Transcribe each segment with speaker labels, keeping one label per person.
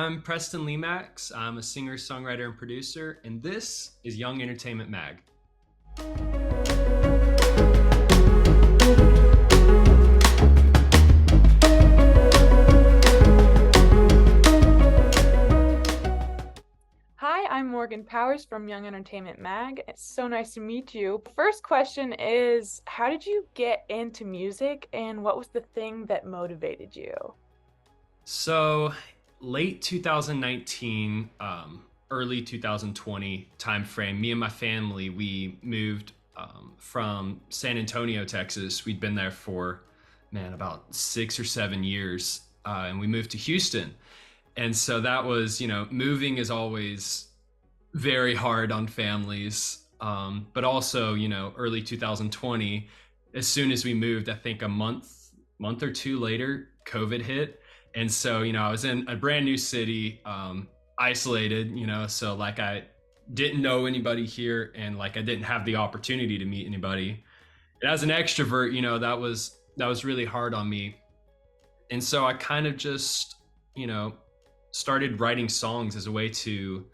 Speaker 1: I'm Preston LeMacks. I'm a singer, songwriter, and producer, and this is Young Entertainment Mag.
Speaker 2: Hi, I'm Morgan Powers from Young Entertainment Mag. It's so nice to meet you. First question is, how did you get into music and what was the thing that motivated you?
Speaker 1: So, late 2019, early 2020 timeframe, me and my family, we moved from San Antonio, Texas. We'd been there for, man, about 6 or 7 years, and we moved to Houston. And so that was, moving is always very hard on families. But also, early 2020, as soon as we moved, I think a month or two later, COVID hit. And so, I was in a brand new city, isolated, so like I didn't know anybody here and like I didn't have the opportunity to meet anybody. And as an extrovert, that was really hard on me. And so I kind of just, you know, started writing songs as a way to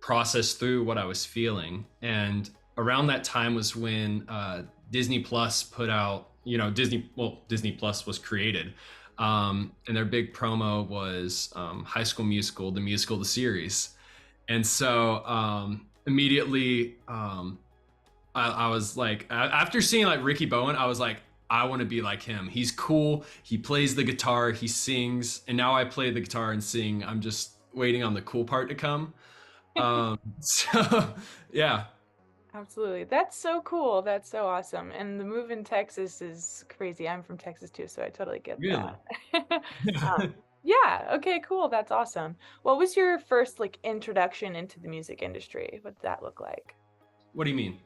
Speaker 1: process through what I was feeling. And around that time was when Disney Plus put out, Disney Plus was created. And their big promo was High School Musical, the musical, the series. And so immediately, I was like, after seeing like Ricky Bowen, I was like, I want to be like him. He's cool. He plays the guitar, he sings, and now I play the guitar and sing. I'm just waiting on the cool part to come. So yeah,
Speaker 2: Absolutely. That's so cool. That's so awesome. And the move in Texas is crazy. I'm from Texas too, so I totally get
Speaker 1: really.
Speaker 2: that. Yeah, okay, cool. That's awesome. What was your first like introduction into the music industry? What did that look like?
Speaker 1: What do you mean?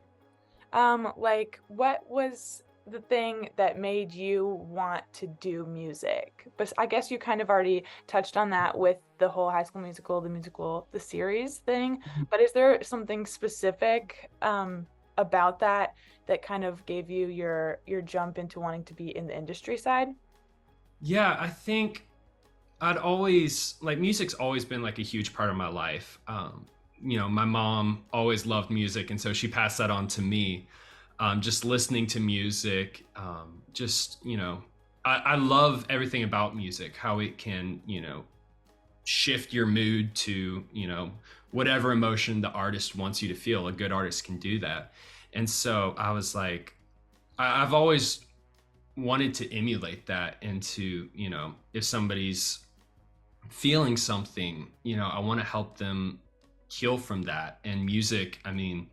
Speaker 2: Like what was the thing that made you want to do music? But I guess you kind of already touched on that with the whole High School Musical, the series thing. But is there something specific about that that kind of gave you your jump into wanting to be in the industry side?
Speaker 1: Yeah, I think I'd always like music's always been like a huge part of my life. My mom always loved music, and so she passed that on to me. Just listening to music, I love everything about music, how it can, shift your mood to, whatever emotion the artist wants you to feel. A good artist can do that. And so I was like, I've always wanted to emulate that into, if somebody's feeling something, I want to help them heal from that. And music, I mean,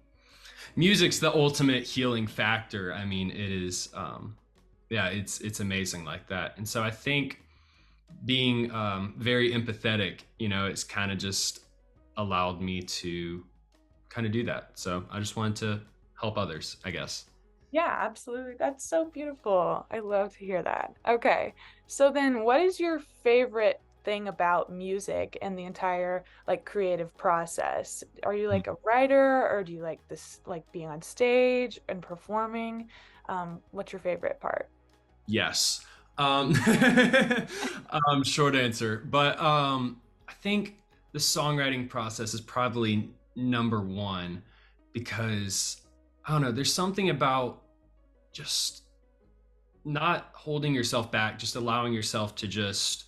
Speaker 1: music's the ultimate healing factor. I mean, it is, yeah, it's amazing like that. And so I think being very empathetic, it's kind of just allowed me to kind of do that. So I just wanted to help others, I guess.
Speaker 2: Yeah, absolutely. That's so beautiful. I love to hear that. Okay. So then what is your favorite thing about music and the entire like creative process? Are you like a writer or do you like this like being on stage and performing? What's your favorite part?
Speaker 1: Yes. Short answer, but I think the songwriting process is probably number one because I don't know. There's something about just not holding yourself back, just allowing yourself to just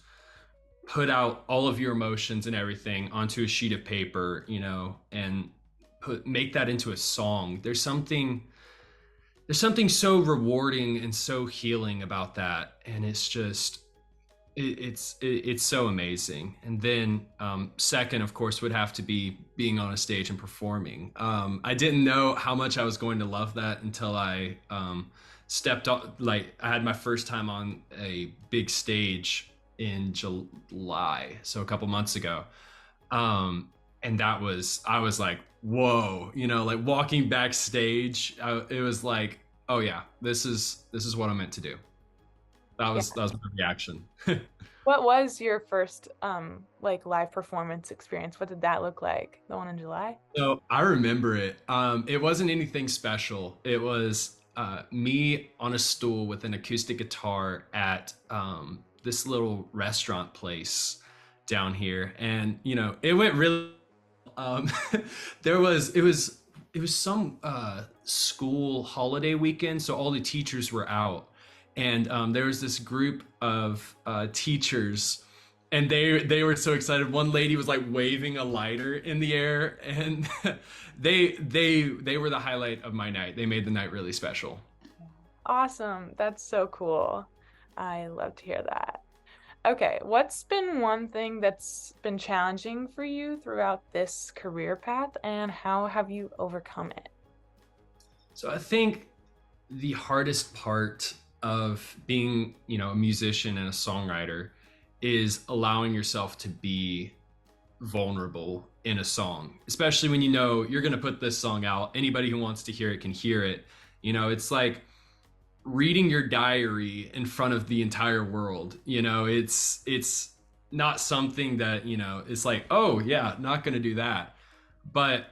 Speaker 1: put out all of your emotions and everything onto a sheet of paper, and make that into a song. There's something so rewarding and so healing about that, and it's just it's so amazing. And then second, of course, would have to be being on a stage and performing. I didn't know how much I was going to love that until I stepped up. Like I had my first time on a big stage in July, so a couple months ago. And I was like, whoa, like walking backstage, it was like, oh yeah, this is what I'm meant to do. That was my reaction.
Speaker 2: What was your first like live performance experience? What did that look like? The one in July?
Speaker 1: So I remember it. It wasn't anything special. It was me on a stool with an acoustic guitar at this little restaurant place, down here, and it went really. Um, there was it was some school holiday weekend, so all the teachers were out, and there was this group of teachers, and they were so excited. One lady was like waving a lighter in the air, and they were the highlight of my night. They made the night really special.
Speaker 2: Awesome. That's so cool. I love to hear that. Okay, what's been one thing that's been challenging for you throughout this career path, and how have you overcome it?
Speaker 1: So I think the hardest part of being, a musician and a songwriter is allowing yourself to be vulnerable in a song, especially when you're going to put this song out. Anybody who wants to hear it can hear it. It's like reading your diary in front of the entire world. It's not something that, it's like, oh yeah, not going to do that. But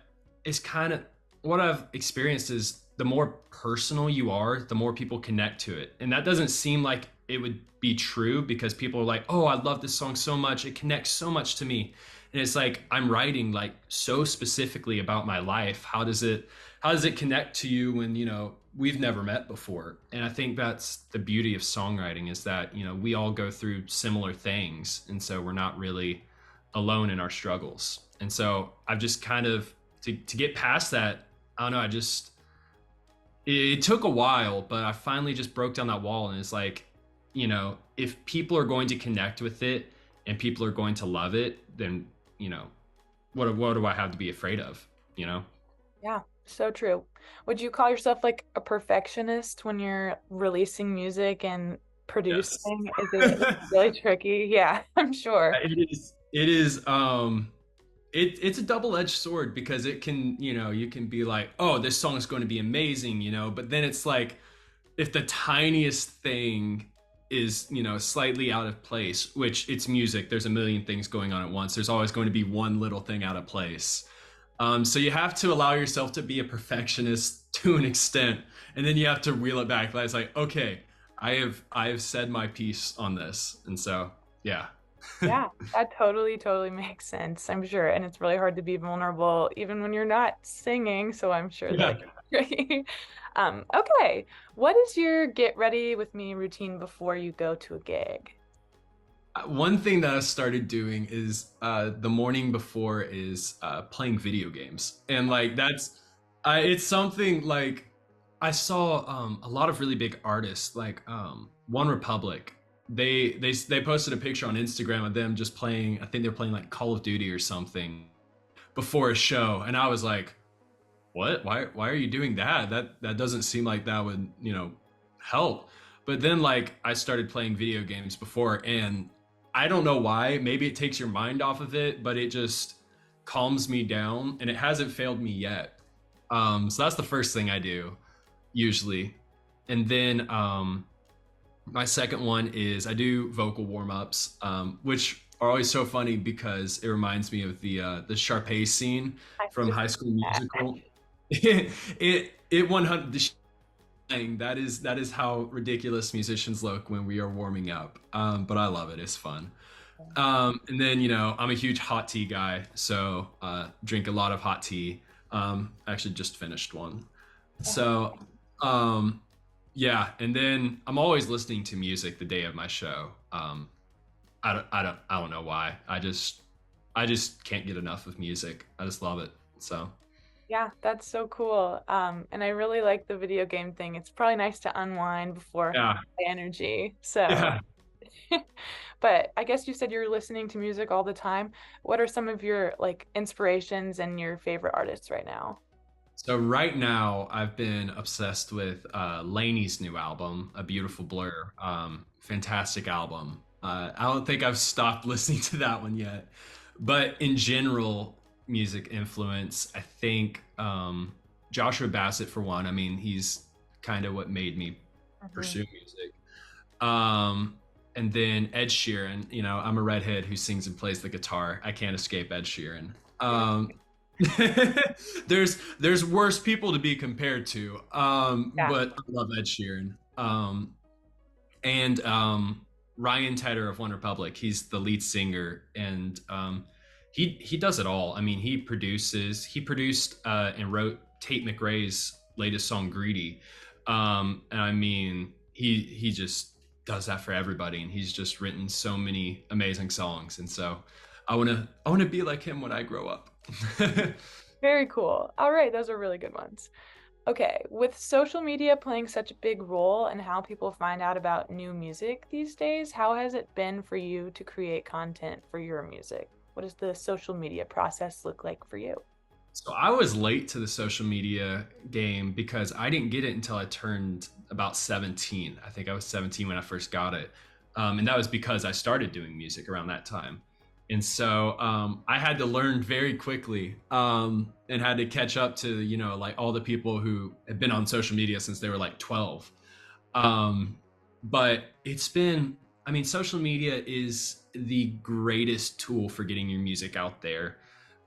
Speaker 1: it's kind of what I've experienced is the more personal you are, the more people connect to it. And that doesn't seem like it would be true because people are like, oh, I love this song so much. It connects so much to me. And it's like, I'm writing like so specifically about my life. How does it connect to you when, we've never met before? And I think that's the beauty of songwriting is that, we all go through similar things. And so we're not really alone in our struggles. And so I've just kind of, to get past that, I don't know, it took a while, but I finally just broke down that wall. And it's like, if people are going to connect with it and people are going to love it, then, what do I have to be afraid of,
Speaker 2: Yeah, so true. Would you call yourself like a perfectionist when you're releasing music and
Speaker 1: Yes.
Speaker 2: producing? Is it really tricky? Yeah, I'm sure.
Speaker 1: It's a double-edged sword because it can, you can be like, oh, this song is going to be amazing, but then it's like if the tiniest thing is, slightly out of place, which it's music, there's a million things going on at once. There's always going to be one little thing out of place. So you have to allow yourself to be a perfectionist to an extent, and then you have to reel it back. It's like, okay, I have said my piece on this, and so yeah.
Speaker 2: Yeah, that totally, totally makes sense, I'm sure. And it's really hard to be vulnerable even when you're not singing, so I'm sure
Speaker 1: Yeah.
Speaker 2: that can be tricky. Okay, what is your get ready with me routine before you go to a gig?
Speaker 1: One thing that I started doing is the morning before is playing video games, and like it's something like I saw a lot of really big artists like One Republic. They posted a picture on Instagram of them just playing. I think they're playing like Call of Duty or something before a show, and I was like, what? Why are you doing that? That doesn't seem like that would, help. But then like I started playing video games before, and I don't know why. Maybe it takes your mind off of it, but it just calms me down, and it hasn't failed me yet. So that's the first thing I do usually. And then my second one is I do vocal warm-ups, which are always so funny because it reminds me of the Sharpay scene
Speaker 2: I
Speaker 1: from
Speaker 2: just
Speaker 1: High School
Speaker 2: that.
Speaker 1: Musical. It 100 that is how ridiculous musicians look when we are warming up. But I love it. It's fun. And then I'm a huge hot tea guy, so drink a lot of hot tea. I actually just finished one. So yeah, and then I'm always listening to music the day of my show. I don't know why. I just can't get enough of music. I just love it. So
Speaker 2: Yeah, that's so cool. And I really like the video game thing. It's probably nice to unwind before
Speaker 1: yeah,
Speaker 2: high energy. So,
Speaker 1: yeah.
Speaker 2: but I guess you said you're listening to music all the time. What are some of your like inspirations and your favorite artists right now?
Speaker 1: So right now I've been obsessed with Lainey's new album, A Beautiful Blur. Fantastic album. I don't think I've stopped listening to that one yet. But in general, music influence, I think Joshua Bassett for one. I mean, he's kind of what made me
Speaker 2: Mhm.
Speaker 1: pursue music. And then Ed Sheeran, I'm a redhead who sings and plays the guitar. I can't escape Ed Sheeran. There's worse people to be compared to.
Speaker 2: Yeah.
Speaker 1: But I love Ed Sheeran. And Ryan Tedder of One Republic. He's the lead singer, and he does it all. I mean, he produced and wrote Tate McRae's latest song, "Greedy," and I mean, he just does that for everybody, and he's just written so many amazing songs. And so, I wanna be like him when I grow up.
Speaker 2: Very cool. All right, those are really good ones. Okay, with social media playing such a big role in how people find out about new music these days, how has it been for you to create content for your music? What does the social media process look like for you?
Speaker 1: So I was late to the social media game because I didn't get it until I turned about 17. I think I was 17 when I first got it. And that was because I started doing music around that time. And so I had to learn very quickly, and had to catch up to, like all the people who have been on social media since they were like 12. Um, but I mean, social media is the greatest tool for getting your music out there.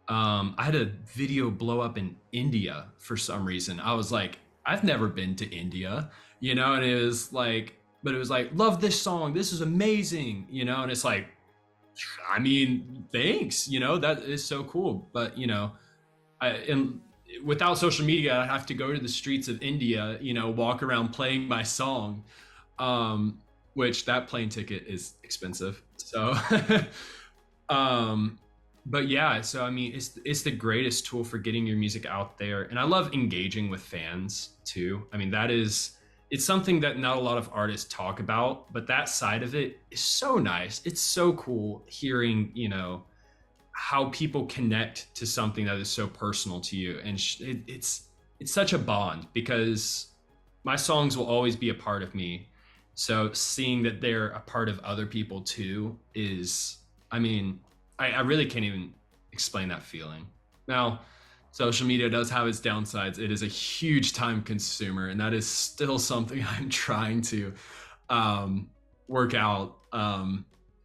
Speaker 1: I had a video blow up in India for some reason. I was like, I've never been to India, and it was like, but it was like, love this song. This is amazing, and it's like, I mean, thanks, that is so cool. But, and without social media, I have to go to the streets of India, walk around playing my song, which that plane ticket is expensive. So, um, but yeah, so I mean, it's the greatest tool for getting your music out there, and I love engaging with fans too. I mean, it's something that not a lot of artists talk about, but that side of it is so nice. It's so cool hearing, how people connect to something that is so personal to you, and it's such a bond because my songs will always be a part of me. So seeing that they're a part of other people too is, I mean, I really can't even explain that feeling. Now, social media does have its downsides. It is a huge time consumer, and that is still something I'm trying to work out.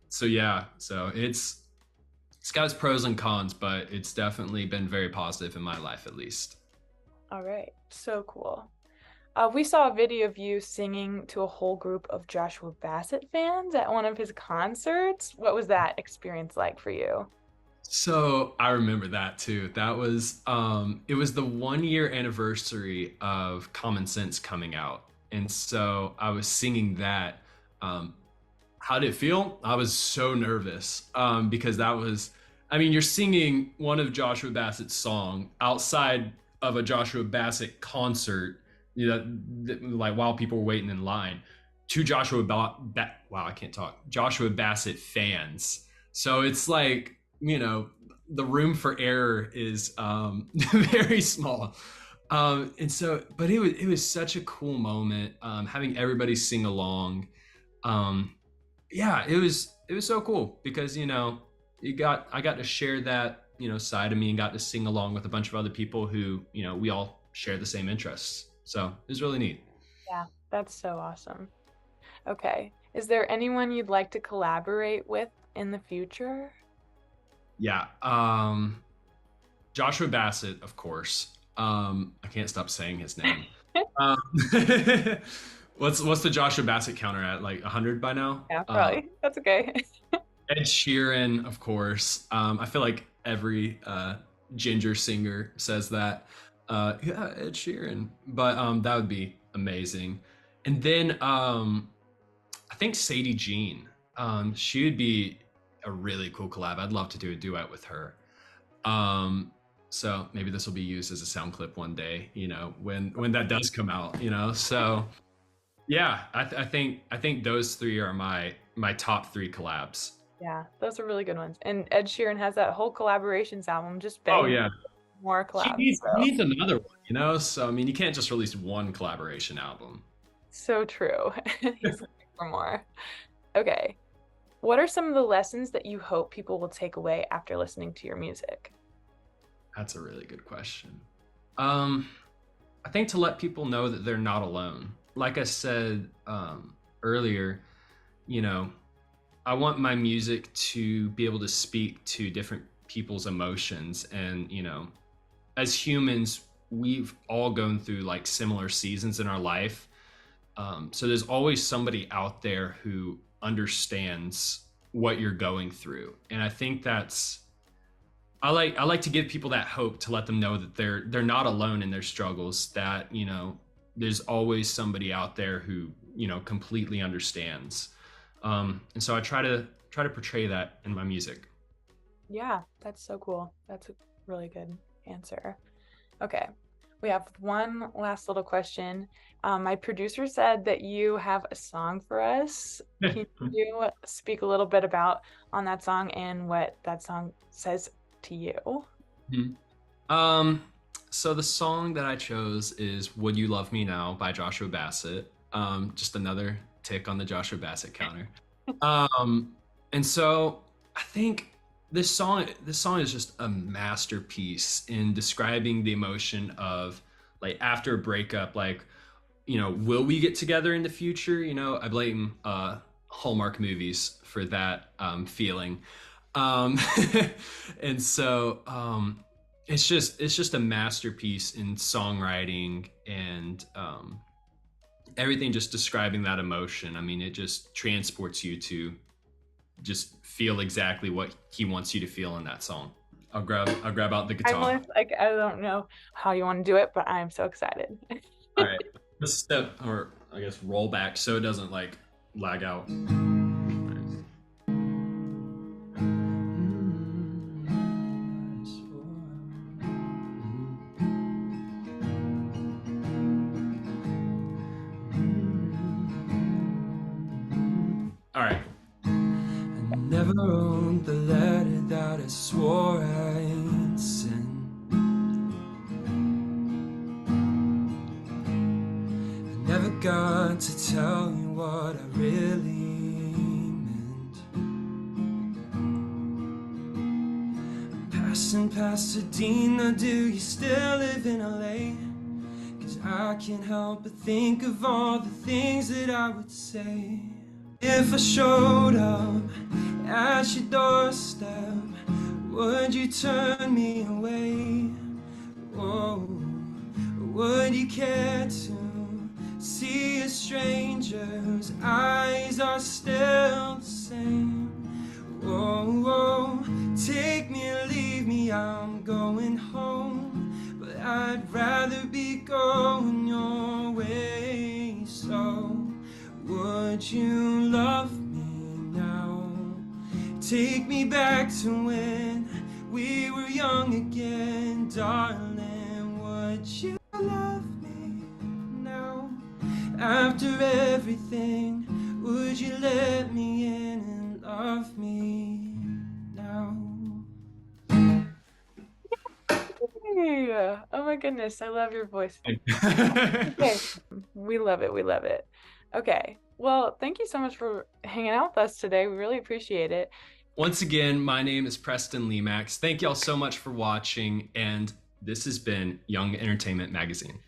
Speaker 1: So yeah, so it's got its pros and cons, but it's definitely been very positive in my life, at least.
Speaker 2: All right, so cool. We saw a video of you singing to a whole group of Joshua Bassett fans at one of his concerts. What was that experience like for you?
Speaker 1: So I remember that too. That was it was the 1 year anniversary of Common Sense coming out. And so I was singing that. Um, how did it feel? I was so nervous, because I mean, you're singing one of Joshua Bassett's song outside of a Joshua Bassett concert, like while people were waiting in line to wow, I can't talk. Joshua Bassett fans. So it's like, the room for error is very small. And so, but it was such a cool moment, having everybody sing along. Um, yeah, it was so cool because I got to share that side of me and got to sing along with a bunch of other people who we all share the same interests. So it was really neat.
Speaker 2: Yeah, that's so awesome. Okay. Is there anyone you'd like to collaborate with in the future?
Speaker 1: Yeah, Joshua Bassett, of course. I can't stop saying his name. Um, what's the Joshua Bassett counter at? Like 100 by now?
Speaker 2: Yeah, probably. That's okay.
Speaker 1: Ed Sheeran, of course. I feel like every ginger singer says that. Yeah, Ed Sheeran. But that would be amazing. And then I think Sadie Jean. She would be a really cool collab. I'd love to do a duet with her. So maybe this will be used as a sound clip one day, when that does come out, So yeah, I think those three are my top three collabs.
Speaker 2: Yeah, those are really good ones. And Ed Sheeran has that whole collaborations album just
Speaker 1: Oh
Speaker 2: begging
Speaker 1: yeah.
Speaker 2: for more
Speaker 1: He
Speaker 2: collabs.
Speaker 1: needs, he
Speaker 2: So,
Speaker 1: needs another one, So I mean, you can't just release one collaboration album.
Speaker 2: so true. He's looking for more. Okay. What are some of the lessons that you hope people will take away after listening to your music?
Speaker 1: That's a really good question. Um, I think to let people know that they're not alone. Like I said earlier, you know, I want my music to be able to speak to different people's emotions. And, as humans, we've all gone through like similar seasons in our life. So there's always somebody out there who understands what you're going through. And I think that's I like to give people that hope, to let them know that they're not alone in their struggles, that, there's always somebody out there who, completely understands. And so I try to portray that in my music.
Speaker 2: Yeah, that's so cool. That's a really good answer. Okay, we have one last little question. My producer said that you have a song for us. Can you speak a little bit about on that song and what that song says to you?
Speaker 1: Mhm. Um, so the song that I chose is "Would You Love Me Now" by Joshua Bassett. Just another tick on the Joshua Bassett counter. Um, and so I think this song is just a masterpiece in describing the emotion of, like, after a breakup, like, will we get together in the future? I blame Hallmark movies for that feeling. Um, and so it's just a masterpiece in songwriting, and everything, just describing that emotion. I mean, it just transports you to just feel exactly what he wants you to feel in that song. I'll grab out the
Speaker 2: I'm
Speaker 1: guitar.
Speaker 2: like, I don't know how you want to do it, but I'm so excited.
Speaker 1: All right, let's step, or I guess roll back so it doesn't like lag out. All right. I never wrote the letter that I swore I'd send. I never got to tell you what I really meant. I'm passing Pasadena, do you still live in LA? 'Cause I can't help but think of all the things that I would say if I showed up at your doorstep. Would you turn me away? Oh, would you care to see a stranger's eyes are still the same? Oh, take me or leave me, I'm going home, but I'd rather be going your way. So would you love me now? Take me back to when we were young again, darling. Would you love me now? After everything, would you let me in and love me now?
Speaker 2: Hey, oh my goodness, I love your voice. Okay, we love it. We love it. Okay, well, thank you so much for hanging out with us today. We really appreciate it.
Speaker 1: Once again, my name is Preston LeMacks. Thank y'all so much for watching, and this has been Young Entertainment Magazine.